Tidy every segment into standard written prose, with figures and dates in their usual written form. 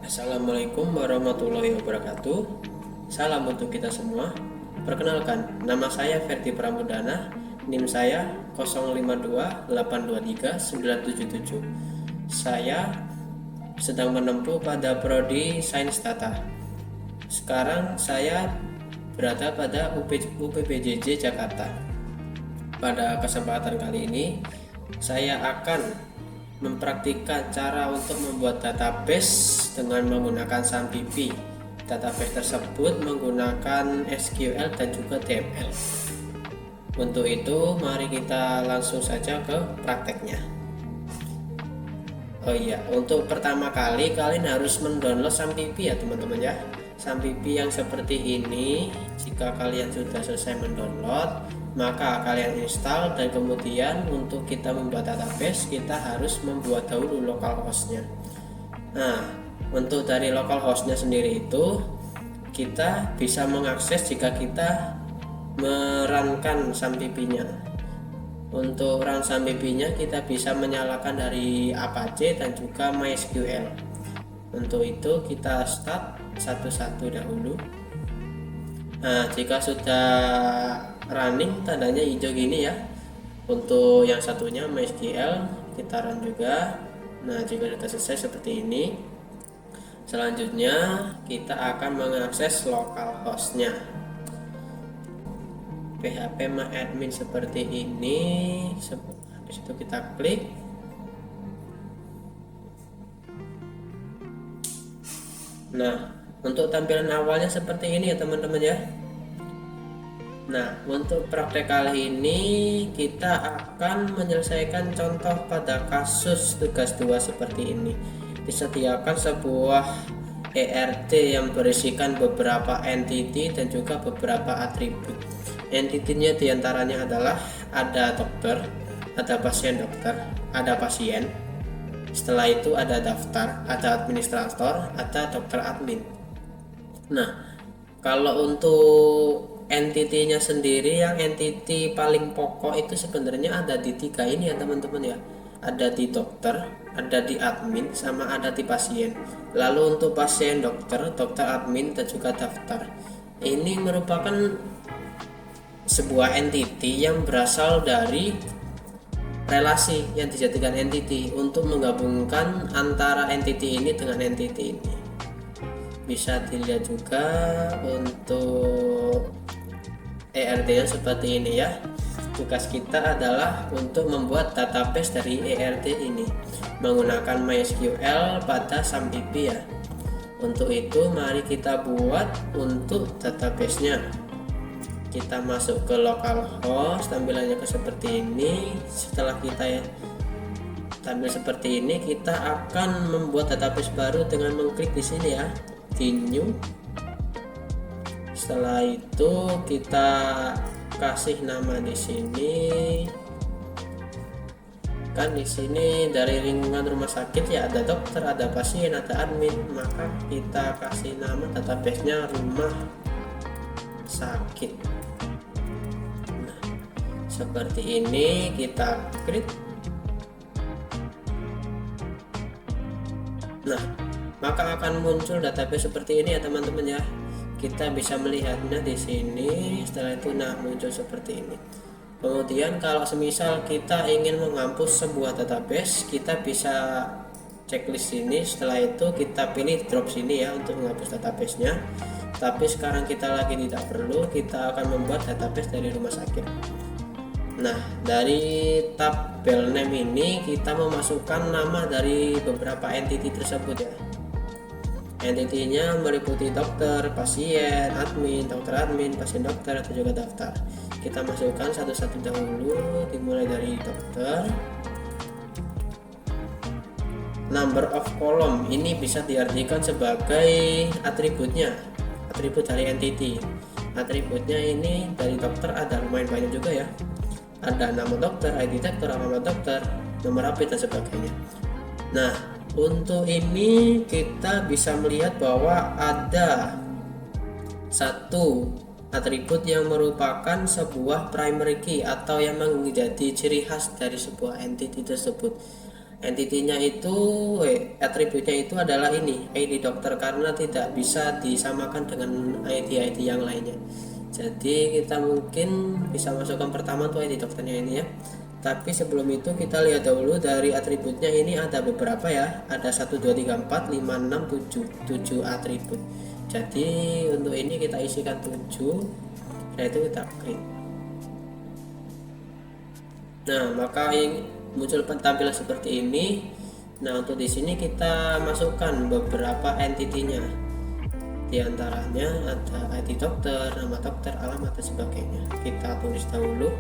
Assalamualaikum warahmatullahi wabarakatuh. Salam untuk kita semua. Perkenalkan, nama saya Ferdi Pramudana. NIM saya 0528239777. Saya sedang menempuh pada prodi Sains Tata. Sekarang saya berada pada UPPJJ Jakarta. Pada kesempatan kali ini saya akan mempraktikkan cara untuk membuat database dengan menggunakan SAMPP. Database tersebut menggunakan SQL dan juga DML. Untuk itu mari kita langsung saja ke prakteknya. Oh iya, untuk pertama kali kalian harus mendownload SAMPP ya teman-teman ya. SAMPP yang seperti ini, jika kalian sudah selesai mendownload, maka kalian install, dan kemudian untuk kita membuat database kita harus membuat dahulu localhostnya. Nah, untuk dari localhostnya sendiri itu kita bisa mengakses jika kita merunkan SAMPP-nya. Untuk run SAMPP-nya kita bisa menyalakan dari Apache dan juga MySQL. Untuk itu kita start satu-satu dahulu. Nah, jika sudah running tandanya hijau gini ya. Untuk yang satunya MySQL kita run juga. Nah, jika sudah selesai seperti ini, selanjutnya kita akan mengakses localhostnya. PHP admin seperti ini. Habis itu kita klik. Nah, untuk tampilan awalnya seperti ini ya teman-teman ya. Nah, untuk praktek kali ini kita akan menyelesaikan contoh pada kasus tugas 2 seperti ini. Disediakan sebuah ERT yang berisikan beberapa entity dan juga beberapa atribut. Entitinya diantaranya adalah ada dokter, ada pasien dokter, ada pasien. Setelah itu ada daftar, ada administrator, ada dokter admin. Nah, kalau untuk entity-nya sendiri, yang entity paling pokok itu sebenarnya ada di 3 ini ya teman-teman ya. Ada di dokter, ada di admin, sama ada di pasien. Lalu untuk pasien dokter, dokter admin, dan juga daftar, ini merupakan sebuah entity yang berasal dari relasi yang dijadikan entity untuk menggabungkan antara entity ini dengan entity ini. Bisa dilihat juga untuk ERT-nya seperti ini ya. Tugas kita adalah untuk membuat database dari ERT ini menggunakan MySQL pada SAMPP ya. Untuk itu mari kita buat untuk database-nya. Kita masuk ke localhost, tampilannya seperti ini. Setelah kita tampil seperti ini, kita akan membuat database baru dengan mengklik di sini ya, di new. Setelah itu kita kasih nama di sini. Kan di sini dari lingkungan rumah sakit ya, ada dokter, ada pasien, ada admin, maka kita kasih nama database-nya rumah sakit. Nah, seperti ini kita klik. Nah, maka akan muncul database seperti ini ya teman-teman ya. Kita bisa melihatnya di sini. Setelah itu muncul seperti ini. Kemudian kalau semisal kita ingin menghapus sebuah database, kita bisa checklist sini. Setelah itu kita pilih drop sini ya untuk menghapus database-nya. Tapi sekarang kita lagi tidak perlu, kita akan membuat database dari rumah sakit. Nah, dari tabel name ini kita memasukkan nama dari beberapa entity tersebut ya. Entity-nya meliputi dokter, pasien, admin, dokter admin, pasien dokter, atau juga daftar. Kita masukkan satu-satu dahulu, dimulai dari dokter. Number of column ini bisa diartikan sebagai atributnya, atribut dari entity. Atributnya ini dari dokter ada lumayan banyak juga ya. Ada nama dokter, ID dokter, alamat dokter, nomor rapid, dan sebagainya. Nah, untuk ini kita bisa melihat bahwa ada satu atribut yang merupakan sebuah primary key atau yang menjadi ciri khas dari sebuah entity tersebut. entitinya itu atributnya itu adalah ini ID dokter, karena tidak bisa disamakan dengan ID yang lainnya. Jadi kita mungkin bisa masukkan pertama tuh ID dokternya ini ya. Tapi sebelum itu kita lihat dahulu dari atributnya. Ini ada beberapa ya, ada 1 2 3 4 5 6 7 atribut. Jadi untuk ini kita isikan 7, yaitu kita klik. Nah, maka muncul tampilan seperti ini. Nah, untuk di sini kita masukkan beberapa entitinya. Di antaranya ada ID dokter, nama dokter, alamat dan sebagainya. Kita tulis dahulu.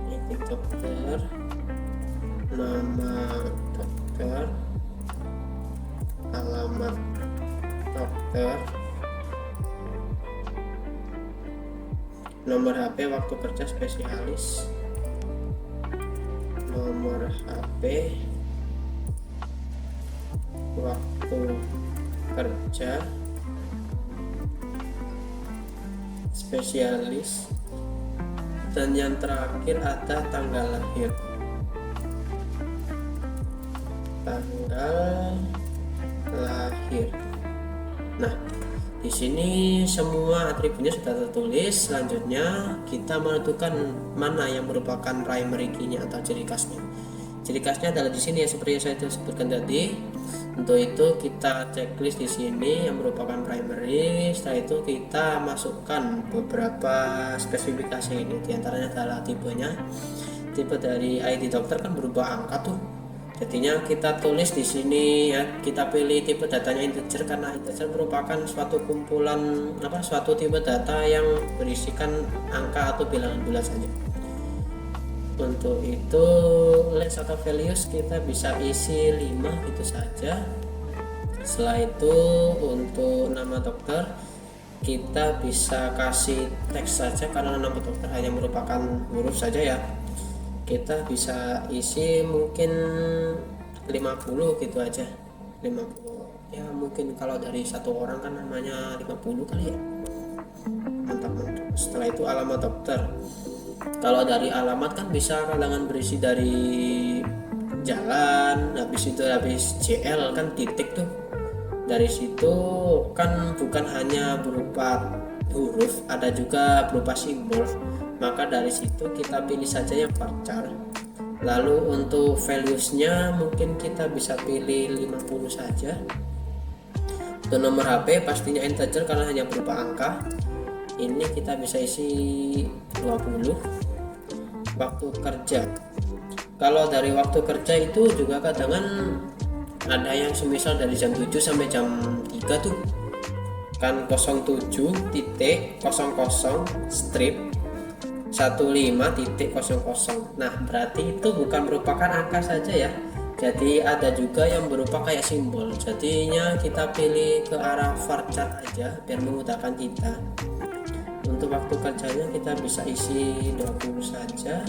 ID dokter, nama dokter, alamat dokter, nomor HP waktu kerja spesialis, nomor HP waktu kerja spesialis, dan yang terakhir ada tanggal lahir. Nah, di sini semua atributnya sudah tertulis. Selanjutnya kita menentukan mana yang merupakan primary key-nya atau ciri khasnya. Ciri khasnya adalah di sini ya, seperti yang saya sebutkan tadi. Untuk itu kita checklist di sini yang merupakan primary. Setelah itu kita masukkan beberapa spesifikasi ini. Di antaranya adalah tipenya. Tipe dari ID dokter kan berubah angka tuh. Jadinya kita tulis di sini ya, kita pilih tipe datanya integer karena integer merupakan suatu kumpulan suatu tipe data yang berisikan angka atau bilangan bulat saja. Untuk itu length atau values kita bisa isi 5 gitu saja. Setelah itu untuk nama dokter kita bisa kasih teks saja karena nama dokter hanya merupakan huruf saja ya. Kita bisa isi mungkin 50 gitu aja, 50 ya, mungkin kalau dari satu orang kan namanya 50 kali ya. Mantap. Setelah itu alamat dokter. Kalau dari alamat kan bisa kalangan berisi dari jalan, habis itu habis JL kan titik tuh. Dari situ kan bukan hanya berupa huruf, ada juga berupa simbol. Maka dari situ kita pilih saja yang varchar. Lalu untuk values-nya mungkin kita bisa pilih 50 saja. Untuk nomor HP pastinya integer karena hanya berupa angka. Ini kita bisa isi 20. Waktu kerja. Kalau dari waktu kerja itu juga kadang ada yang semisal dari jam 7 sampai jam 3 tuh. Kan 07.00 strip 15.00. Nah, berarti itu bukan merupakan angka saja ya. Jadi ada juga yang berupa kayak simbol. Jadinya kita pilih ke arah varchar aja biar memudahkan kita. Untuk waktu kerjanya kita bisa isi 20 saja.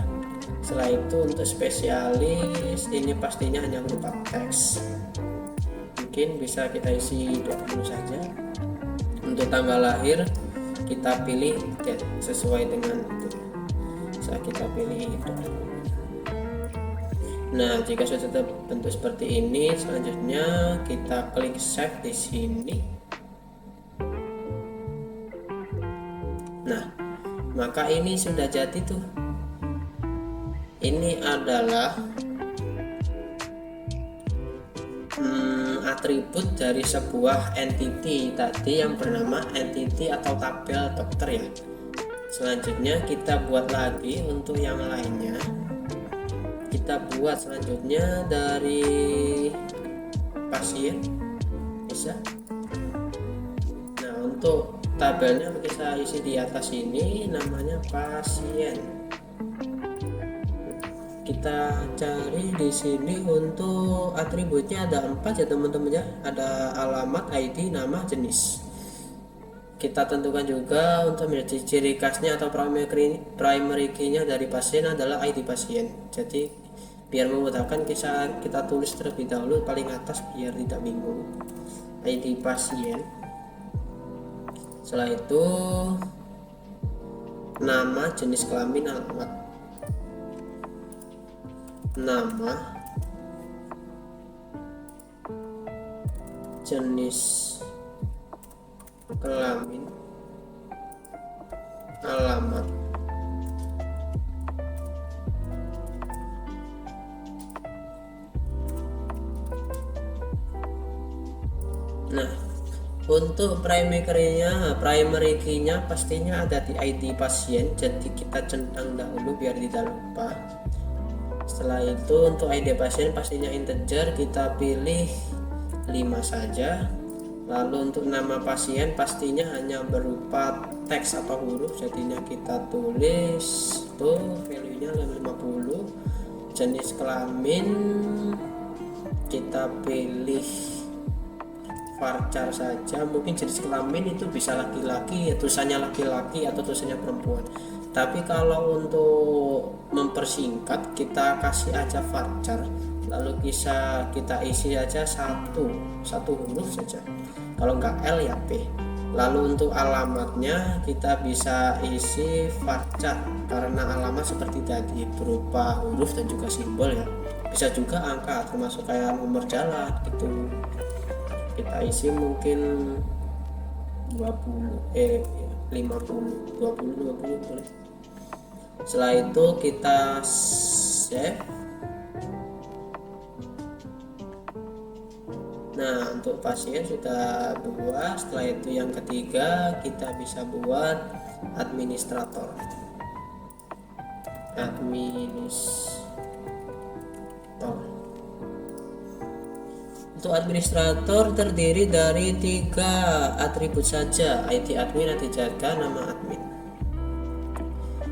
Setelah itu untuk spesialis ini pastinya hanya berupa teks. Mungkin bisa kita isi 20 saja. Untuk tanggal lahir kita pilih sesuai dengan itu. Kita pilih itu. Nah, jika sudah terbentuk seperti ini, selanjutnya kita klik save di sini. Nah, maka ini sudah jadi tuh. Ini adalah atribut dari sebuah entity tadi yang bernama entity atau tabel dokter ya. Selanjutnya kita buat lagi untuk yang lainnya. Kita buat selanjutnya dari pasien bisa. Nah, untuk tabelnya kita isi di atas ini, namanya pasien. Kita cari di sini untuk atributnya ada 4 ya teman-teman ya. Ada alamat, ID, nama, jenis. Kita tentukan juga untuk menjadi ciri khasnya atau primary key-nya dari pasien adalah ID pasien. Jadi biar memudahkan kita tulis terlebih dahulu paling atas biar tidak bingung. ID pasien. Setelah itu nama, jenis kelamin, alamat. Nama, jenis kelamin, alamat. Nah, untuk primary key-nya pastinya ada di ID pasien, jadi kita centang dahulu biar tidak lupa. Setelah itu untuk ID pasien pastinya integer, kita pilih 5 saja. Lalu untuk nama pasien pastinya hanya berupa teks atau huruf, jadinya kita tulis tuh value-nya 50. Jenis kelamin kita pilih varchar saja, mungkin jenis kelamin itu bisa laki-laki, tulisannya laki-laki atau tulisannya perempuan. Tapi kalau untuk mempersingkat kita kasih aja varchar, lalu bisa kita isi aja satu huruf saja, kalau nggak L ya P. Lalu untuk alamatnya kita bisa isi varchar, karena alamat seperti tadi berupa huruf dan juga simbol ya, bisa juga angka termasuk kayak nomor jalan gitu. Kita isi mungkin 50 boleh. Setelah itu kita save. Nah, untuk pasien sudah 2. Setelah itu yang ketiga kita bisa buat administrator. Untuk administrator terdiri dari 3 atribut saja, ID admin, ID jaga, nama admin.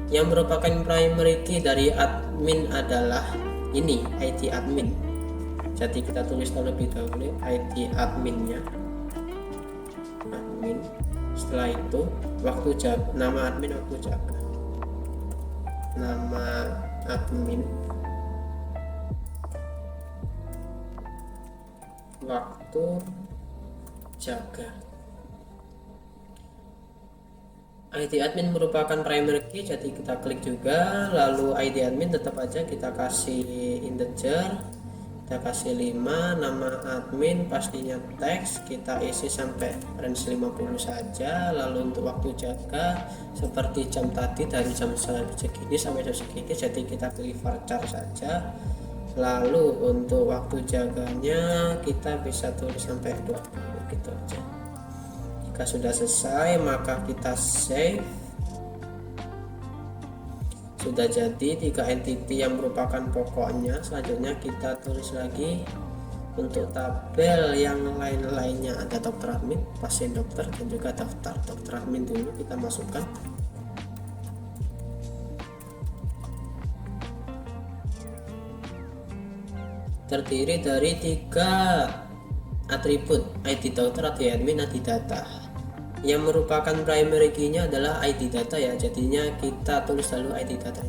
Yang merupakan primary key dari admin adalah ini, ID admin. Jadi kita tulis terlebih dahulu ID adminnya, admin. Setelah itu waktu jaga, nama admin, waktu jaga, nama admin, waktu jaga. ID admin merupakan primary key, jadi kita klik juga. Lalu ID admin tetap aja kita kasih integer, kita kasih 5. Nama admin pastinya teks, kita isi sampai range 50 saja. Lalu untuk waktu jaga seperti jam tadi, dari jam segini sampai jam segini, jadi kita pilih varchar saja. Lalu untuk waktu jaganya kita bisa tulis sampai 20 gitu aja. Jika sudah selesai maka kita save. Sudah jadi 3 entity yang merupakan pokoknya. Selanjutnya kita tulis lagi untuk tabel yang lain-lainnya, ada dokter admin, pasien dokter, dan juga daftar. Dokter admin dulu kita masukkan. Terdiri dari 3 atribut, ID dokter, ID admin, ID data. Yang merupakan primary key-nya adalah ID data ya, jadinya kita tulis dulu ID data.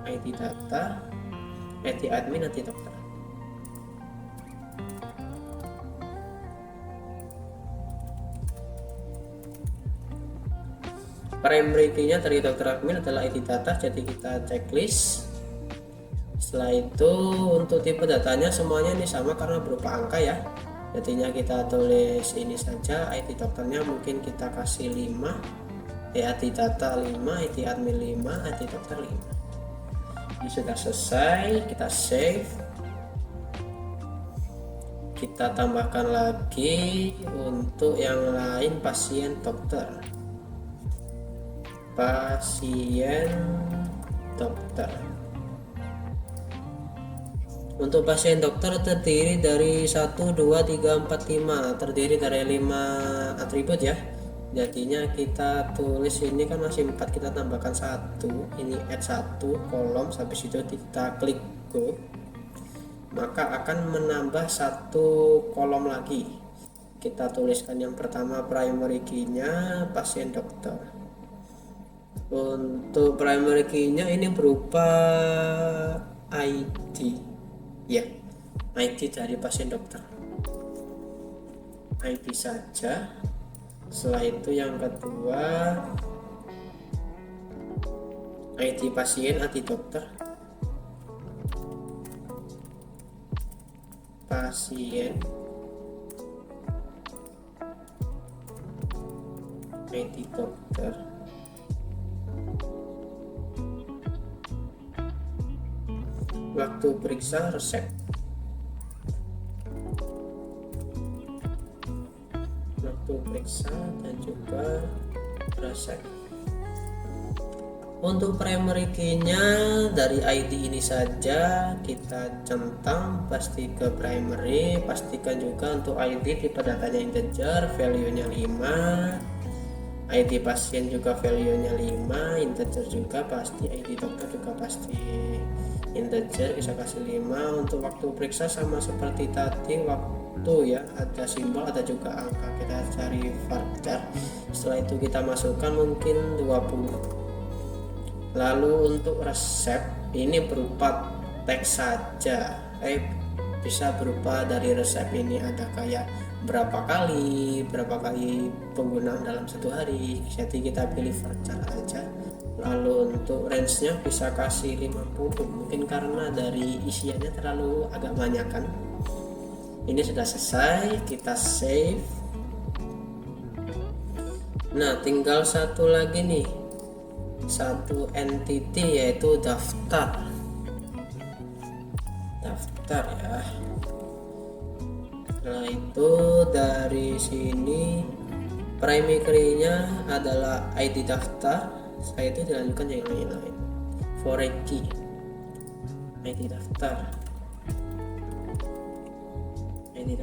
ID data, ID admin, ID dokter. Primary key-nya dari dokter admin adalah ID data, jadi kita checklist. Setelah itu untuk tipe datanya semuanya ini sama karena berupa angka ya, jadinya kita tulis ini saja. ID dokternya mungkin kita kasih 5, ID data 5, ID admin 5, ID dokter 5. Ini sudah selesai, kita save. Kita tambahkan lagi untuk yang lain, pasien dokter, pasien dokter. Untuk pasien dokter terdiri dari 1, 2, 3, 4, 5, terdiri dari 5 atribut ya, jadinya kita tulis ini kan masih 4, kita tambahkan 1, ini add 1 kolom, habis itu kita klik go, maka akan menambah 1 kolom lagi. Kita tuliskan yang pertama primary key-nya pasien dokter. Untuk primary key-nya ini berupa ID ya, ID dari pasien dokter. ID saja. Setelah itu yang kedua ID pasien, ID dokter, pasien, ID dokter, waktu periksa, resep, waktu periksa dan juga resep. Untuk primary key-nya dari ID ini saja kita centang pasti ke primary. Pastikan juga untuk ID tipe datanya integer, value-nya 5, ID pasien juga value-nya 5, integer juga pasti, ID dokter juga pasti integer, bisa kasih 5. Untuk waktu periksa sama seperti tadi, waktu ya ada simbol, ada juga angka, kita cari varchar. Setelah itu kita masukkan mungkin 20. Lalu untuk resep ini berupa teks saja, bisa berupa dari resep ini ada kayak berapa kali penggunaan dalam satu hari, jadi kita pilih varchar aja. Lalu untuk range nya bisa kasih 50, mungkin karena dari isiannya terlalu agak banyak kan. Ini sudah selesai, kita save. Nah tinggal satu lagi nih, satu entity yaitu daftar ya. Setelah itu dari sini primary nya adalah ID daftar, saya itu dilanjutkan yang lain. Foreign key ID daftar, ID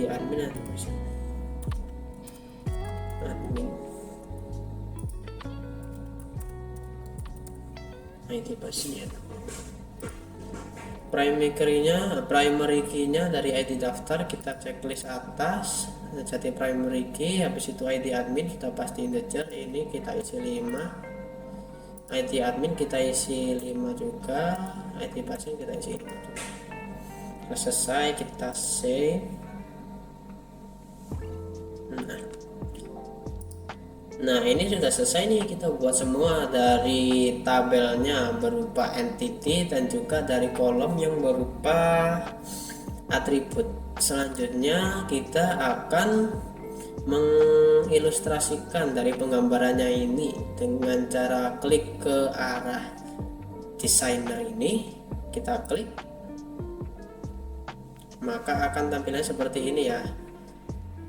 admin, ID pasien. Primary key-nya dari ID daftar kita checklist atas, jadi primary key, habis itu ID admin sudah pasti integer, ini kita isi 5, ID admin kita isi 5 juga, ID pasien kita isi 5 juga. Selesai, kita save. Nah ini sudah selesai nih, kita buat semua dari tabelnya berupa entity dan juga dari kolom yang berupa atribut. Selanjutnya kita akan mengilustrasikan dari penggambarannya ini dengan cara klik ke arah designer ini, kita klik, maka akan tampilannya seperti ini ya.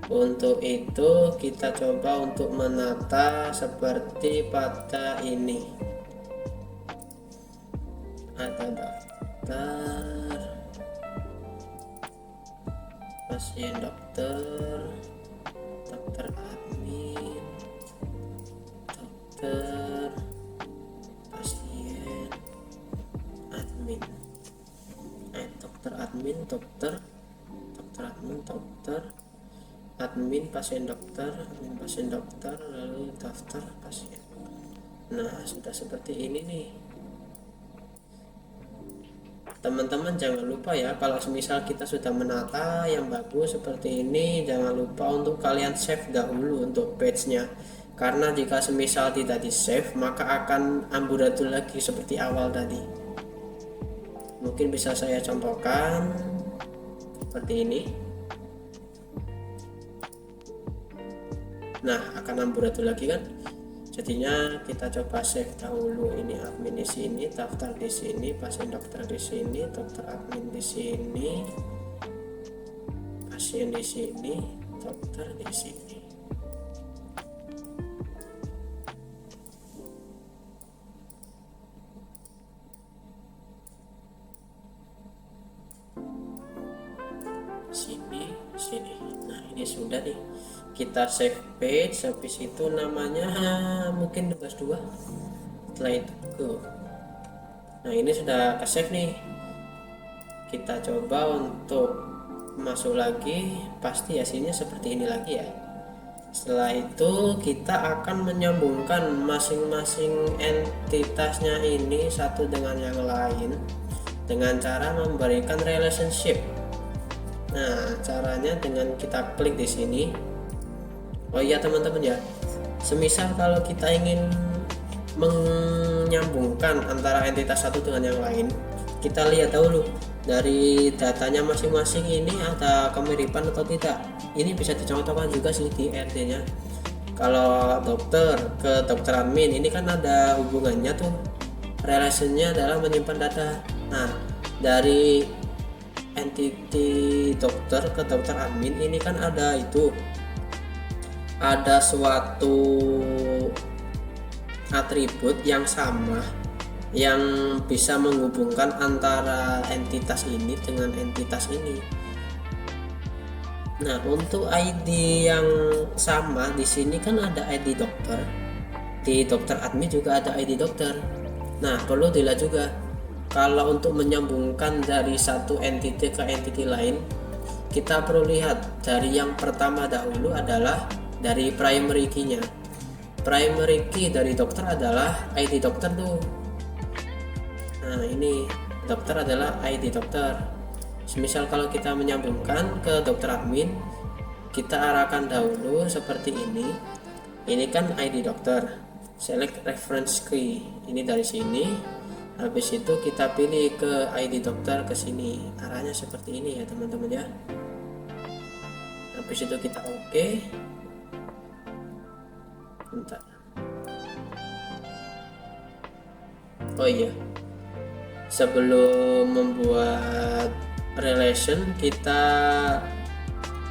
Untuk itu kita coba untuk menata seperti pada ini, ada daftar pasien dokter, dokter admin, dokter pasien admin, dokter admin, dokter admin, dokter admin pasien dokter, lalu daftar pasien. Nah sudah seperti ini nih teman-teman. Jangan lupa ya, kalau misal kita sudah menata yang bagus seperti ini, jangan lupa untuk kalian save dahulu untuk page-nya, karena jika semisal tidak di save maka akan amburadul lagi seperti awal tadi. Mungkin bisa saya contohkan seperti ini. Nah akan amburadul lagi kan, jadinya kita coba save dahulu. Ini admin di sini, daftar di sini, pasien dokter di sini, dokter admin di sini, pasien di sini, dokter di sini. Sini. Nah ini sudah nih, kita save page, habis itu namanya mungkin tugas 2, setelah itu go. Nah ini sudah ke save nih, kita coba untuk masuk lagi, pasti hasilnya seperti ini lagi ya. Setelah itu kita akan menyambungkan masing-masing entitasnya ini satu dengan yang lain dengan cara memberikan relationship. Nah, caranya dengan kita klik di sini. Oh iya teman-teman ya, semisal kalau kita ingin menyambungkan antara entitas satu dengan yang lain, kita lihat dahulu dari datanya masing-masing ini ada kemiripan atau tidak. Ini bisa dicontohkan juga sih di RT nya. Kalau dokter ke dokter admin ini kan ada hubungannya tuh, relationnya adalah menyimpan data. Nah, dari entity dokter ke dokter admin ini kan ada suatu atribut yang sama yang bisa menghubungkan antara entitas ini dengan entitas ini. Nah, untuk ID yang sama di sini kan ada ID dokter, di dokter admin juga ada ID dokter. Nah, perlu dilihat juga kalau untuk menyambungkan dari satu entity ke entity lain, kita perlu lihat dari yang pertama dahulu adalah dari primary key-nya. Primary key dari dokter adalah ID dokter tuh. Nah, ini dokter adalah ID dokter. Semisal kalau kita menyambungkan ke dokter admin, kita arahkan dahulu seperti ini. Ini kan ID dokter. Select reference key. Ini dari sini. Habis itu kita pilih ke ID dokter ke sini. Arahnya seperti ini ya teman-teman ya. Habis itu kita oke. Bentar. Oh iya, sebelum membuat relation kita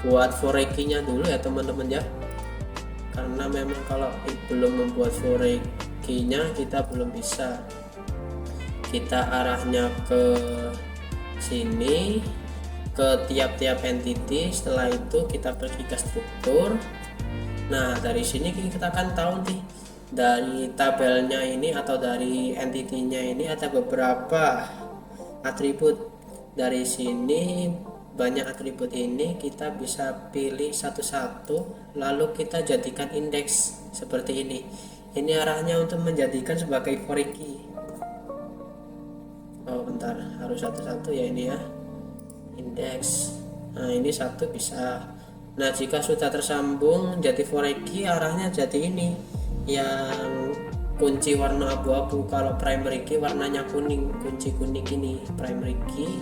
buat foreign key-nya dulu ya teman-teman ya, karena memang kalau belum membuat foreign key-nya kita belum bisa. Kita arahnya ke sini, ke tiap-tiap entity. Setelah itu kita pergi ke struktur. Nah, dari sini kita akan tahu nih, dari tabelnya ini atau dari entity-nya ini ada beberapa atribut. Dari sini banyak atribut ini kita bisa pilih satu-satu lalu kita jadikan indeks seperti ini. Ini arahnya untuk menjadikan sebagai foreign key. Oh bentar, harus satu-satu ya ini ya, indeks. Nah ini satu bisa. Nah jika sudah tersambung jadi foreign key, arahnya jadi ini yang kunci warna abu-abu. Kalau primary key warnanya kuning, kunci kuning ini primary key.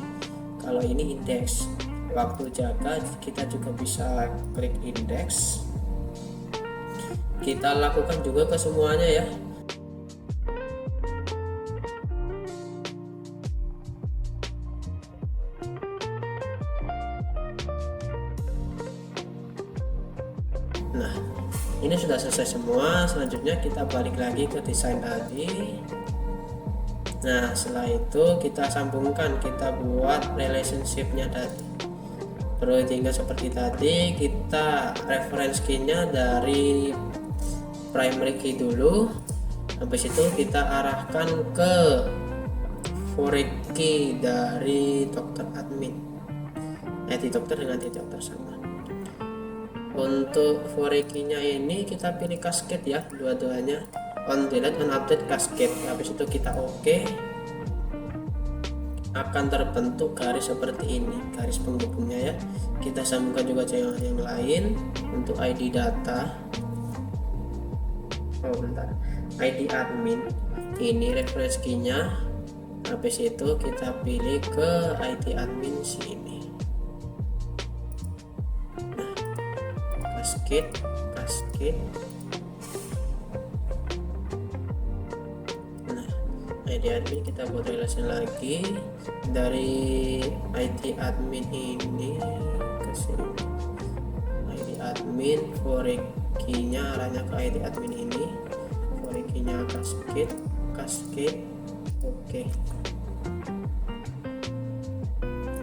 Kalau ini indeks. Waktu jaga kita juga bisa klik indeks. Kita lakukan juga ke semuanya ya. Nah, ini sudah selesai semua. Selanjutnya kita balik lagi ke desain tadi. Nah, setelah itu kita sambungkan, kita buat relationship-nya tadi. Perlu diingat seperti tadi, kita reference key-nya dari primary key dulu. Habis itu kita arahkan ke foreign key dari dokter admin. ID dokter dengan ID dokter sama. Untuk foreign key-nya ini kita pilih cascade ya, dua-duanya. On delete, on update, cascade. Habis itu kita oke. Akan terbentuk garis seperti ini, garis penghubungnya ya. Kita sambungkan juga yang lain. Untuk ID data, oh bentar, ID admin ini reference key-nya. Habis itu kita pilih ke ID admin sini. Nah, cascade. ID admin kita buat relation lagi dari ID admin ini ke sini. ID admin foreign key-nya arahnya ke ID admin ini, foreign key-nya cascade. Oke.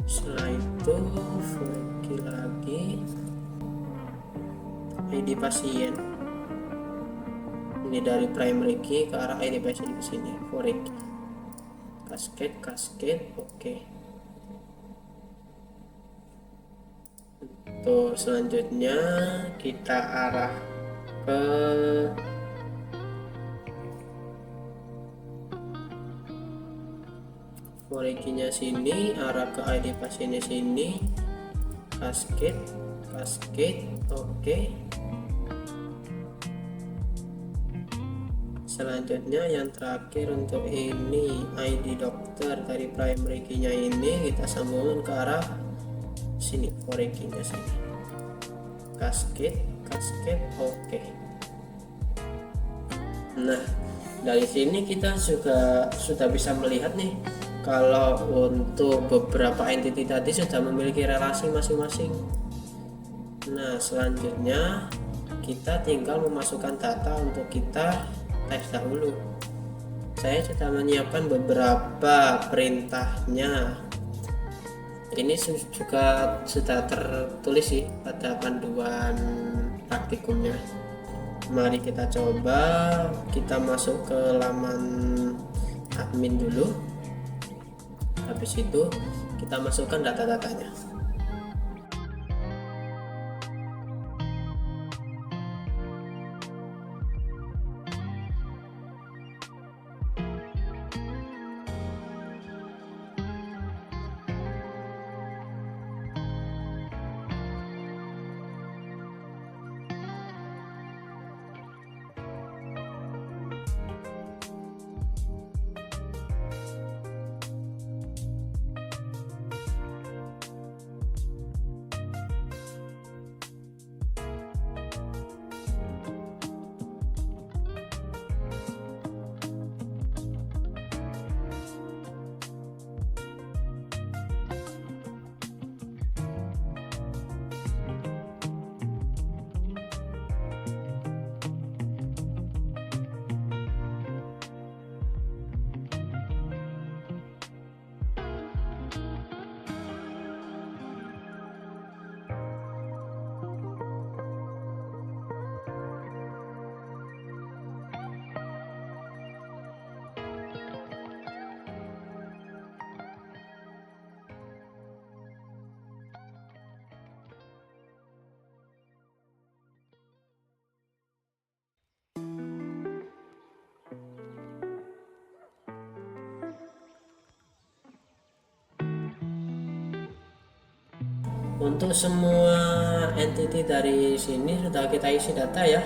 Setelah itu foreign key lagi ID pasien. Ini dari primary key ke arah ID pasien ke sini, foreign key. Cascade, oke. Untuk selanjutnya kita arah ke foreign key-nya sini, arah ke ID pasiennya sini. cascade, oke. Selanjutnya yang terakhir untuk ini ID dokter dari primary key-nya ini kita sambungkan ke arah sini, foreign key-nya sini, cascade, oke. Nah, dari sini kita juga sudah bisa melihat nih kalau untuk beberapa entity tadi sudah memiliki relasi masing-masing. Nah, selanjutnya kita tinggal memasukkan data untuk kita tes dahulu. Saya sudah menyiapkan beberapa perintahnya. Ini juga sudah tertulis sih pada panduan praktikumnya. Mari kita coba, kita masuk ke laman admin dulu. Habis itu kita masukkan data-datanya. Untuk semua entity dari sini sudah kita isi data ya.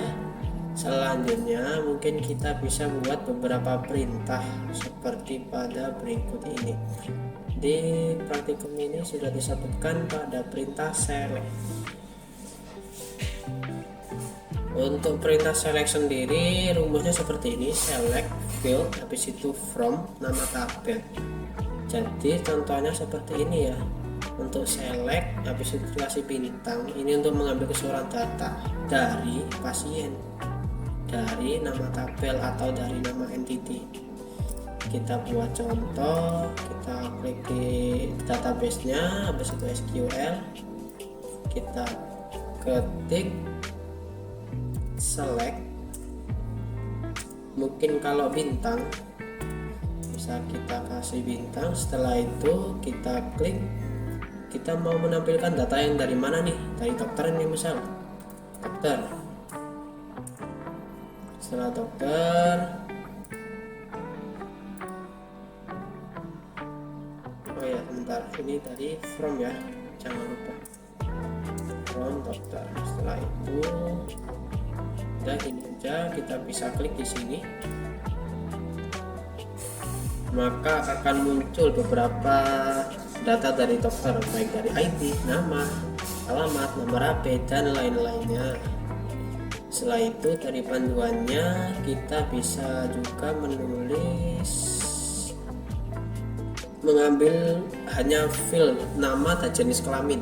Selanjutnya mungkin kita bisa buat beberapa perintah seperti pada berikut ini. Di praktikum ini sudah disebutkan pada perintah select. Untuk perintah select sendiri rumusnya seperti ini, select field habis itu from nama tabel. Jadi contohnya seperti ini ya. Untuk select habis itu kasih bintang, ini untuk mengambil keseluruhan data dari pasien, dari nama tabel atau dari nama entity. Kita buat contoh, kita klik di database nya, habis itu SQL, kita ketik select, mungkin kalau bintang bisa kita kasih bintang. Setelah itu kita klik, kita mau menampilkan data yang dari mana nih, dari dokter ini misal dokter. Setelah dokter, oh ya sebentar, ini dari from ya, jangan lupa from dokter. Setelah itu udah ini aja, kita bisa klik di sini, maka akan muncul beberapa data dari dokter, baik dari ID, nama, alamat, nomor HP, dan lain-lainnya. Setelah itu dari panduannya kita bisa juga menulis, mengambil hanya field nama dan jenis kelamin.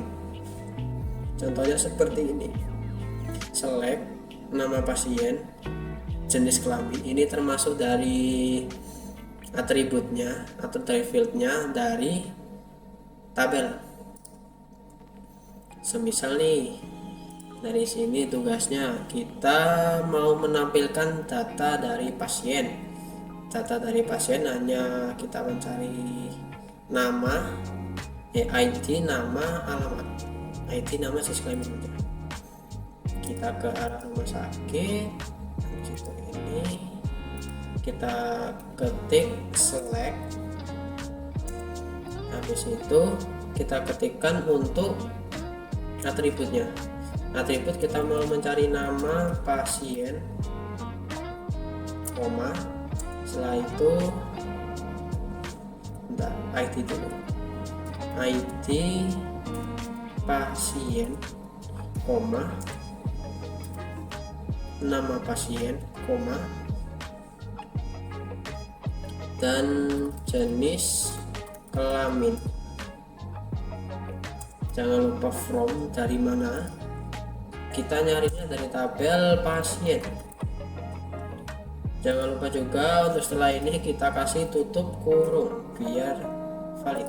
Contohnya seperti ini, select nama pasien, jenis kelamin. Ini termasuk dari atributnya atau dari fieldnya dari tabel. Semisal nih dari sini tugasnya kita mau menampilkan data dari pasien. Data dari pasien hanya kita mencari nama, ID, nama, alamat. ID, nama, siswa ini. Kita ke arah rumah sakit. Situ ini kita ketik select. Habis itu kita ketikkan untuk atributnya. Atribut kita mau mencari nama pasien, koma, setelah itu ID dulu, ID pasien, koma, nama pasien, koma, dan jenis kelamin. Jangan lupa from dari mana, kita nyarinya dari tabel pasien. Jangan lupa juga untuk setelah ini kita kasih tutup kurung biar valid.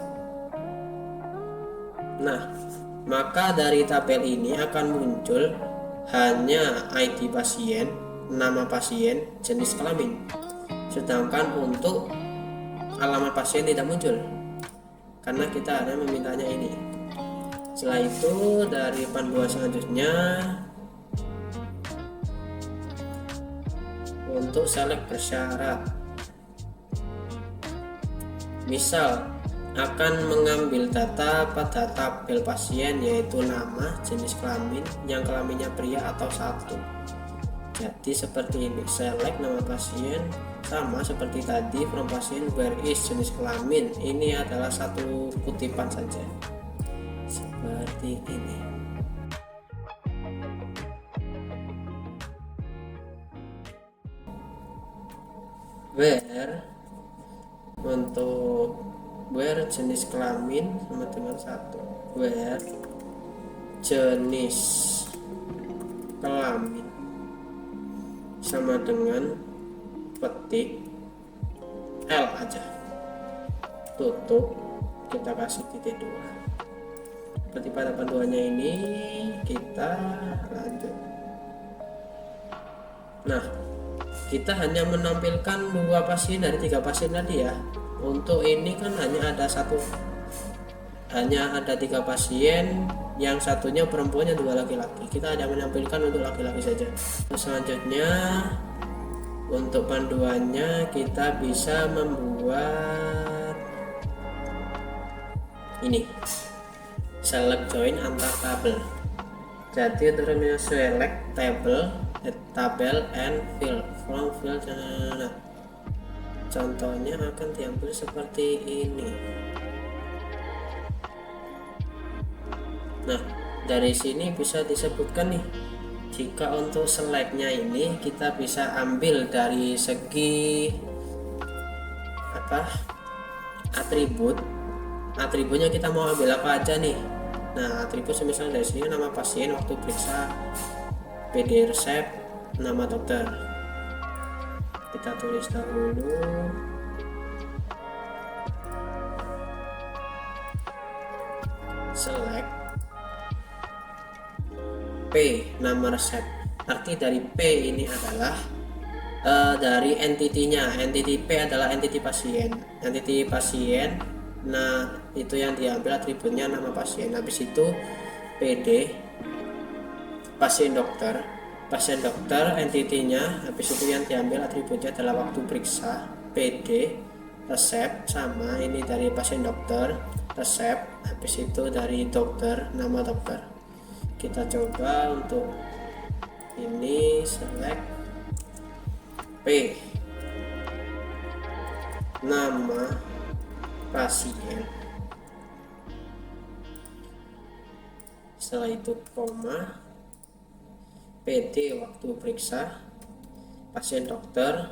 Nah, maka dari tabel ini akan muncul hanya ID pasien, nama pasien, jenis kelamin. Sedangkan untuk alamat pasien tidak muncul karena kita hanya memintanya ini. Setelah itu dari panduan selanjutnya untuk select bersyarat, misal akan mengambil data pada tabel pasien yaitu nama, jenis kelamin, yang kelaminnya pria atau satu. Jadi seperti ini, select nama pasien sama seperti tadi, from pasien, where is jenis kelamin, ini adalah satu kutipan saja seperti ini. Where, untuk where jenis kelamin sama dengan satu, where jenis kelamin sama dengan petik L aja, tutup, kita kasih titik 2. Seperti pada panduannya ini, kita lanjut. Nah, kita hanya menampilkan 2 pasien dari 3 pasien tadi ya. Untuk ini kan hanya ada 3 pasien, yang satunya perempuan, yang 2 laki-laki. Kita hanya menampilkan untuk laki-laki saja. Selanjutnya untuk panduannya kita bisa membuat ini, select join antar tabel. Jadi untuk select tabel and field from field. Nah, contohnya akan diambil seperti ini. Nah, dari sini bisa disebutkan nih, jika untuk selectnya ini kita bisa ambil dari segi atributnya, kita mau ambil apa aja nih. Nah, atribut semisal dari sini nama pasien, waktu periksa, PD resep, nama dokter. Kita tulis dahulu select P, nama resep. Arti dari P ini adalah dari entitinya. Entity P adalah entity pasien. Nah, itu yang diambil atributnya nama pasien. Habis itu PD pasien dokter entitinya. Habis itu yang diambil atributnya adalah waktu periksa, PD resep, sama ini dari pasien dokter resep. Habis itu dari dokter, nama dokter. Kita coba untuk ini, select P, nama pasien, setelah itu koma, PD waktu periksa, pasien dokter,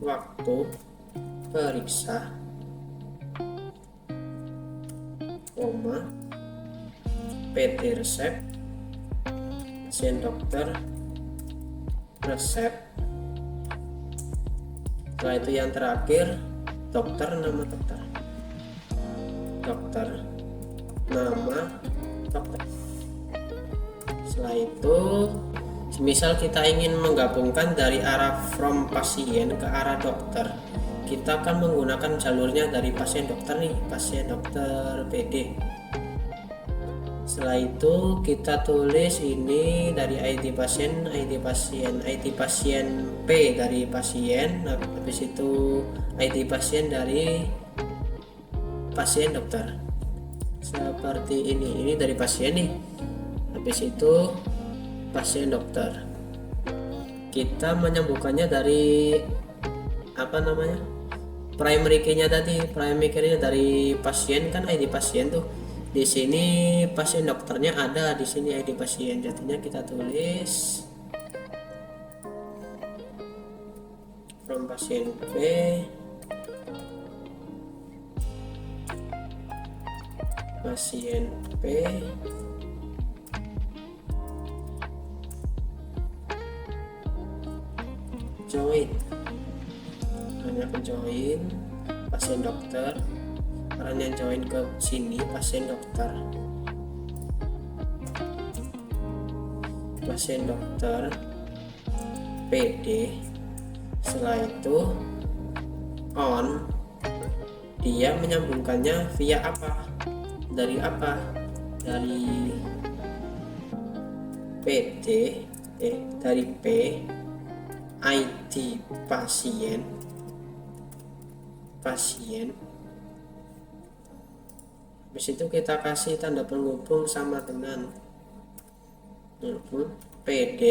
waktu periksa, koma, PD resep, pasien dokter, resep. Setelah itu yang terakhir dokter, nama dokter, nama dokter. Setelah itu misal kita ingin menggabungkan dari arah from pasien ke arah dokter, kita akan menggunakan jalurnya dari pasien dokter nih, pasien dokter PD. Setelah itu kita tulis ini dari ID pasien P dari pasien, habis itu ID pasien dari pasien dokter. seperti ini dari pasien nih, habis itu pasien dokter. Kita menyambungkannya dari apa namanya, primary key-nya tadi. Primary key-nya dari pasien kan ID pasien tuh, di sini pasien dokternya ada di sini ID pasien, jadinya kita tulis from pasien P pasien P join, hanya ke join pasien dokter, karena yang join ke sini pasien dokter, pasien dokter PD. Setelah itu on, dia menyambungkannya via apa, dari apa, dari PD dari P ID pasien habis itu kita kasih tanda penghubung sama dengan PD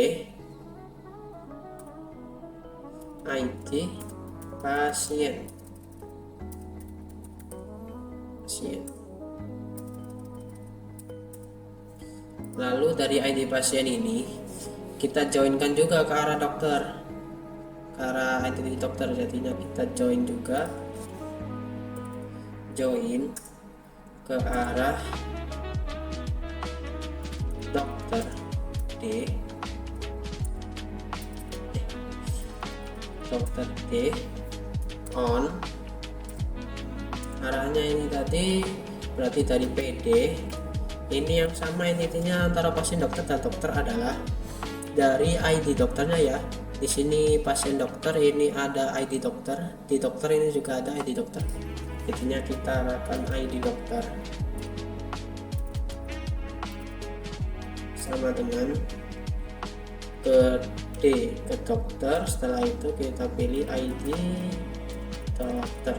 ID pasien. Lalu dari ID pasien ini kita joinkan juga ke arah dokter, ke arah ID dokter, jadinya kita join juga, join ke arah dokter D, dokter D on, arahnya ini tadi berarti dari PD ini yang sama intinya antara pasien dokter dan dokter adalah dari ID dokternya ya. Di sini pasien dokter ini ada ID dokter, di dokter ini juga ada ID dokter, jadinya kita akan ID dokter sama dengan ke D, ke dokter. Setelah itu kita pilih ID dokter.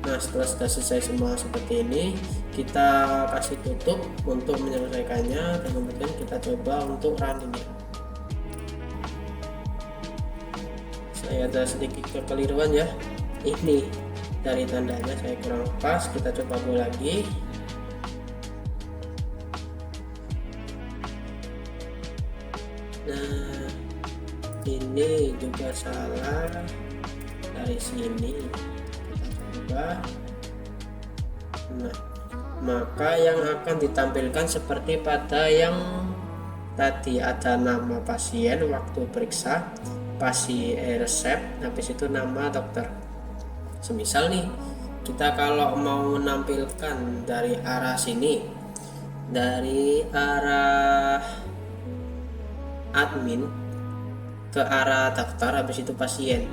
Nah, setelah sudah selesai semua seperti ini, kita kasih tutup untuk menyelesaikannya, dan kemudian kita coba untuk running. Saya ada sedikit kekeliruan ya, ini dari tandanya saya kurang pas, kita coba dulu lagi. Nah, ini juga salah dari sini, kita coba. Nah, maka yang akan ditampilkan seperti pada yang tadi, ada nama pasien waktu periksa, pasien resep, habis itu nama dokter. Semisal nih, kita kalau mau menampilkan dari arah sini, dari arah admin ke arah daftar, habis itu pasien,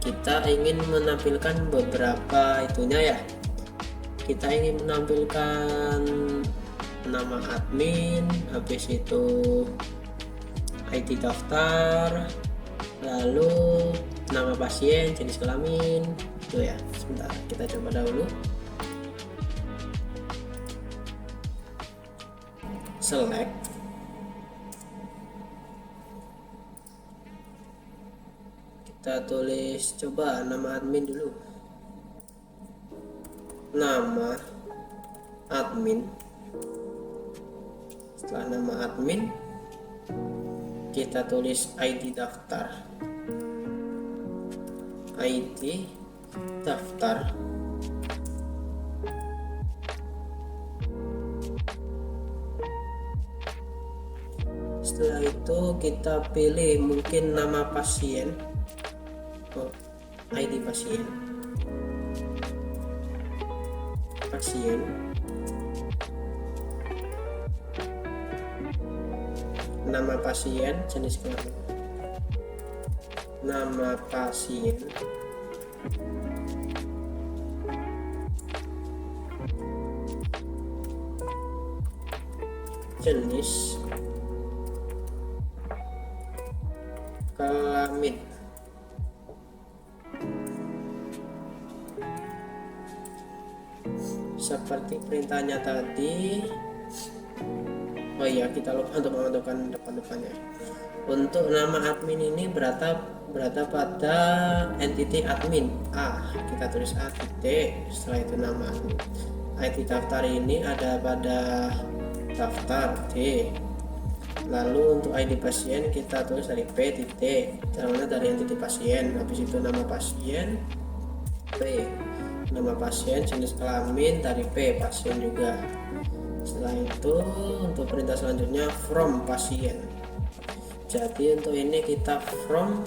kita ingin menampilkan beberapa itunya ya. Kita ingin menampilkan nama admin, habis itu ID daftar, lalu nama pasien, jenis kelamin itu ya. Sebentar, kita coba dahulu. Select, kita tulis coba nama admin dulu, nama admin. Setelah nama admin, kita tulis ID daftar, ID daftar. Setelah itu kita pilih mungkin nama pasien, ID pasien, nama pasien, jenis kelamin, nama pasien, jenis kelamin, seperti perintahnya tadi. Oh iya, kita lupa untuk menentukan depan-depannya. Untuk nama admin ini berada pada entity admin A, kita tulis A titik, setelah itu nama admin. ID daftar ini ada pada daftar D. Lalu untuk ID pasien kita tulis dari P titik, caranya dari entity pasien. Habis itu nama pasien P, nama pasien, jenis kelamin dari P, pasien juga. Setelah itu untuk perintah selanjutnya from pasien. Jadi untuk ini kita from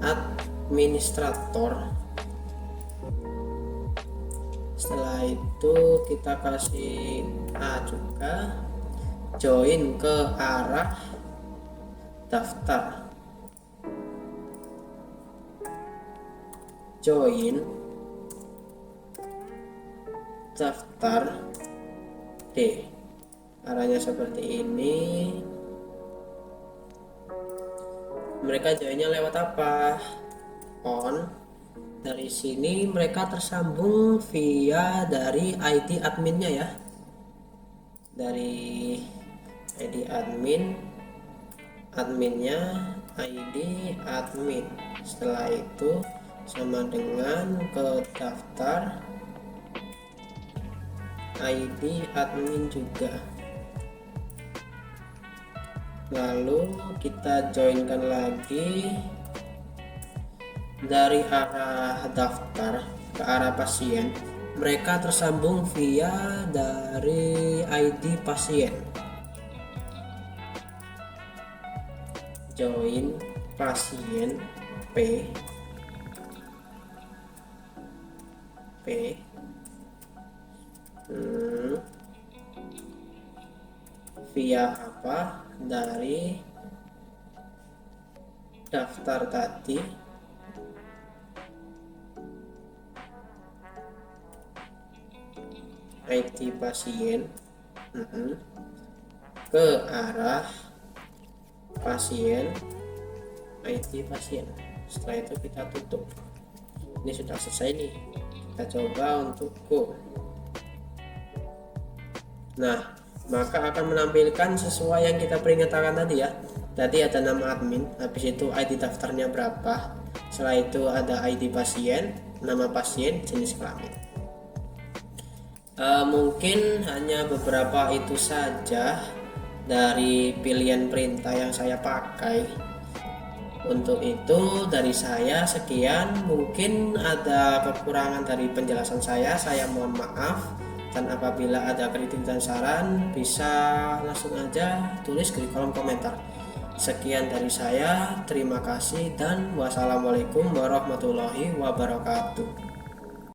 administrator. Setelah itu kita kasih A juga, join ke arah daftar, join daftar D. Arahnya seperti ini. Mereka joinnya lewat apa? On. Dari sini mereka tersambung via dari ID adminnya ya. Dari ID adminnya ID admin. Setelah itu sama dengan ke daftar ID admin juga. Lalu kita joinkan lagi dari arah daftar ke arah pasien. Mereka tersambung via dari ID pasien. Join pasien P via apa? Dari daftar tadi ID pasien ke arah pasien ID pasien. Setelah itu kita tutup. Ini sudah selesai nih. Kita coba untuk go. Nah, maka akan menampilkan sesuai yang kita peringatkan tadi ya. Tadi ada nama admin, habis itu ID daftarnya berapa, setelah itu ada ID pasien, nama pasien, jenis kelamin. Mungkin hanya beberapa itu saja dari pilihan perintah yang saya pakai. Untuk itu dari saya sekian. Mungkin ada kekurangan dari penjelasan saya mohon maaf. Dan apabila ada kritik dan saran bisa langsung aja tulis di kolom komentar. Sekian dari saya, terima kasih dan wassalamualaikum warahmatullahi wabarakatuh.